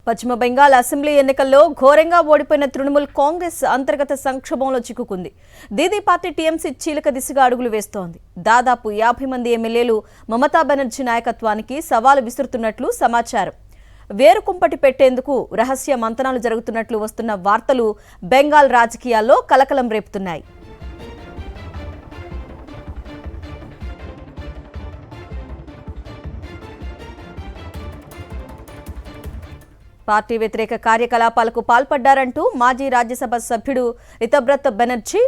పశ్చిమ బెంగాల్ అసెంబ్లీ ఎన్నికల్లో ఘోరంగా ఓడిపోయిన తృణమూల్ కాంగ్రెస్ అంతర్గత సంక్షోభంలో చిక్కుకుంది. దీదీ పార్టీ టీఎంసీ చీలక దిశగా అడుగులు వేస్తోంది. దాదాపు 50 మంది ఎమ్మెల్యేలు మమతా బెనర్జీ నాయకత్వానికి సవాలు విసురుతున్నట్లు సమాచారం. వేరుకుంపటి పెట్టేందుకు రహస్య మంతనాలు జరుగుతున్నట్లు వస్తున్న వార్తలు బెంగాల్ రాజకీయాల్లో కలకలం రేపుతున్నాయి. పార్టీ వ్యతిరేక కార్యకలాపాలకు పాల్పడ్డారంటూ మాజీ రాజ్యసభ సభ్యుడు రితబ్రత్ బెనర్జీ,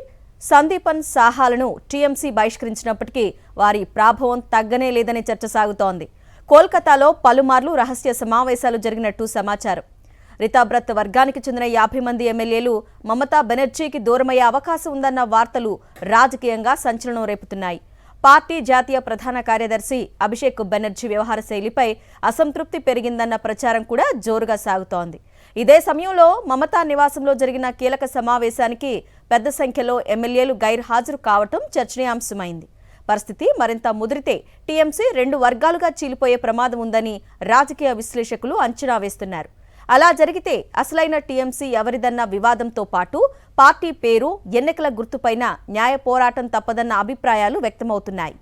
సందీపన్ సాహాలను టీఎంసీ బహిష్కరించినప్పటికీ వారి ప్రాభవం తగ్గనే లేదనే చర్చ సాగుతోంది. కోల్కతాలో పలుమార్లు రహస్య సమావేశాలు జరిగినట్టు సమాచారం. రితబ్రత్ వర్గానికి చెందిన 50 మంది ఎమ్మెల్యేలు మమతా బెనర్జీకి దూరమయ్యే అవకాశం ఉందన్న వార్తలు రాజకీయంగా సంచలనం రేపుతున్నాయి. పార్టీ జాతీయ ప్రధాన కార్యదర్శి అభిషేక్ బెనర్జీ వ్యవహార శైలిపై అసంతృప్తి పెరిగిందన్న ప్రచారం కూడా జోరుగా సాగుతోంది. ఇదే సమయంలో మమతా నివాసంలో జరిగిన కీలక సమావేశానికి పెద్ద సంఖ్యలో ఎమ్మెల్యేలు గైర్హాజరు కావటం చర్చనీయాంశమైంది. పరిస్థితి మరింత ముదిరితే టీఎంసీ 2 వర్గాలుగా చీలిపోయే ప్రమాదం ఉందని రాజకీయ విశ్లేషకులు అంచనా వేస్తున్నారు. అలా జరిగితే అసలైన టీఎంసీ ఎవరిదన్న వివాదంతో పాటు పార్టీ పేరు, ఎన్నికల గుర్తుపైన న్యాయ పోరాటం తప్పదన్న అభిప్రాయాలు వ్యక్తమవుతున్నాయి.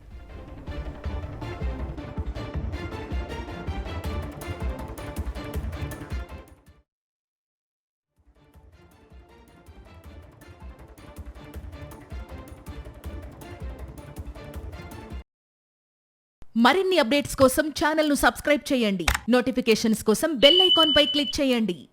మరిన్ని అప్డేట్స్ కోసం ఛానల్ ను సబ్స్క్రైబ్ చేయండి. నోటిఫికేషన్స్ కోసం బెల్ ఐకాన్ పై క్లిక్ చేయండి.